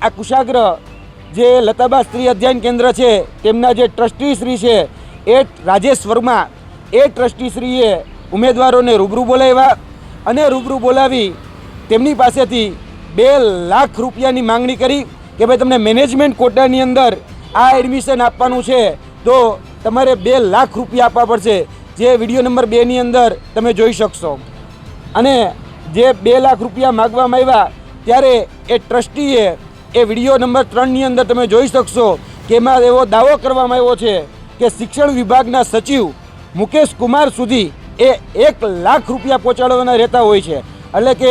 આ કુશાગ્ર જે લતાબા સ્ત્રી અધ્યયન કેન્દ્ર છે તેમના જે ટ્રસ્ટી શ્રી છે એ રાજેશ વર્મા એ ટ્રસ્ટી શ્રીએ ઉમેદવારોને રૂબરૂ બોલાવ્યા અને રૂબરૂ બોલાવી તેમની પાસેથી 2 લાખ રૂપિયાની માંગણી કરી કે ભાઈ તમને મેનેજમેન્ટ કોટાની અંદર આ એડમિશન આપવાનું છે તો તમારે 2 લાખ રૂપિયા આપવા પડશે, જે વિડીયો નંબર 2ની અંદર તમે જોઈ શકશો। અને જે 2 લાખ રૂપિયા માગવામાં આવ્યા ત્યારે એ ટ્રસ્ટીએ એ વિડીયો નંબર 3ની અંદર તમે જોઈ શકશો કે એમાં એવો દાવો કરવામાં આવ્યો છે કે શિક્ષણ વિભાગના સચિવ મુકેશ કુમાર સુધી એ 1 લાખ રૂપિયા પહોંચાડવાના રહેતા હોય છે। એટલે કે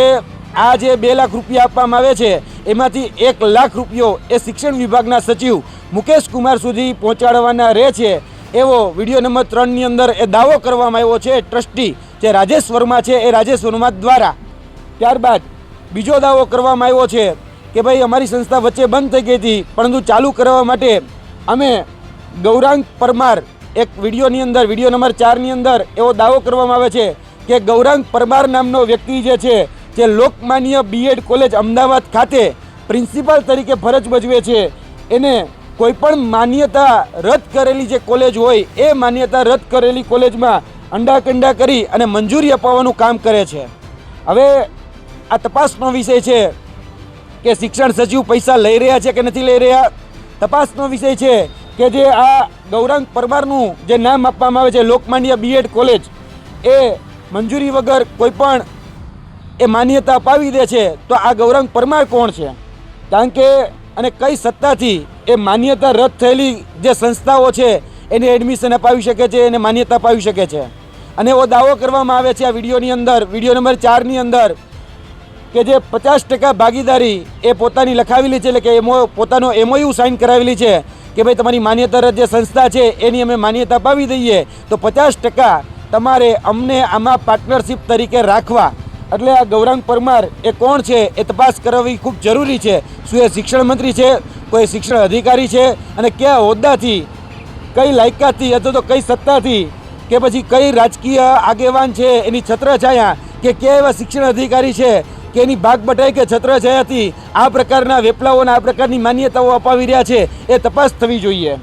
આ જે 2 લાખ રૂપિયા આપવામાં આવે છે એમાંથી 1 લાખ રૂપિયો એ શિક્ષણ વિભાગના સચિવ મુકેશ કુમાર સુધી પહોંચાડવાના રહે છે એવો વિડીયો નંબર 3ની અંદર એ દાવો કરવામાં આવ્યો છે ટ્રસ્ટી જે રાજેશ વર્મા છે એ રાજેશ વર્મા દ્વારા। ત્યારબાદ બીજો દાવો કરવામાં આવ્યો છે કે ભાઈ અમારી સંસ્થા વચ્ચે બંધ થઈ ગઈ હતી પરંતુ ચાલુ કરવા માટે અમે ગૌરાંગ પરમાર એક વિડીયોની અંદર વિડીયો નંબર 4ની અંદર એવો દાવો કરવામાં આવે છે કે ગૌરાંગ પરમાર નામનો વ્યક્તિ જે છે જે લોકમાન્ય બીએડ કોલેજ અમદાવાદ ખાતે પ્રિન્સિપાલ તરીકે ફરજ ભજવે છે એને કોઈપણ માન્યતા રદ કરેલી જે કોલેજ હોય એ માન્યતા રદ કરેલી કોલેજમાં અંડાકંડા કરી અને મંજૂરી અપાવવાનું કામ કરે છે। હવે આ તપાસનો વિષય છે કે શિક્ષણ સચિવ પૈસા લઈ રહ્યા છે કે નથી લઈ રહ્યા। તપાસનો વિષય છે કે જે આ ગૌરાંગ પરમારનું જે નામ આપવામાં આવે છે લોકમાન્ય બીએડ કોલેજ એ મંજૂરી વગર કોઈપણ એ માન્યતા અપાવી દે છે તો આ ગૌરાંગ પરમાર કોણ છે, કારણ કે અને કઈ સત્તાથી એ માન્યતા રદ થયેલી જે સંસ્થાઓ છે એને એડમિશન અપાવી શકે છે, એને માન્યતા અપાવી શકે છે। અને એવો દાવો કરવામાં આવે છે આ વિડીયોની અંદર વિડીયો નંબર 4ની અંદર કે જે 50% ભાગીદારી એ પોતાની લખાવેલી છે, એટલે કે પોતાનો MOU સાઇન કરાવેલી છે કે ભાઈ તમારી માન્યતા રદ જે સંસ્થા છે એની અમે માન્યતા અપાવી દઈએ તો 50% તમારે અમને આમાં પાર્ટનરશિપ તરીકે રાખવા। એટલે આ ગૌરાંગ પરમાર એ કોણ છે એ તપાસ કરાવવી ખૂબ જરૂરી છે। શું એ શિક્ષણ મંત્રી છે, કોઈ શિક્ષણ અધિકારી છે અને કયા હોદ્દાથી, કઈ લાયકાતથી અથવા તો કઈ સત્તાથી કે પછી કઈ રાજકીય આગેવાન છે એની છત્રછાયા કે કયા એવા શિક્ષણ અધિકારી છે કે એની ભાગ બટાઈ કે છત્રછાયાથી આ પ્રકારના વેપલાઓના આ પ્રકારની માન્યતાઓ અપાવી રહ્યા છે એ તપાસ થવી જોઈએ।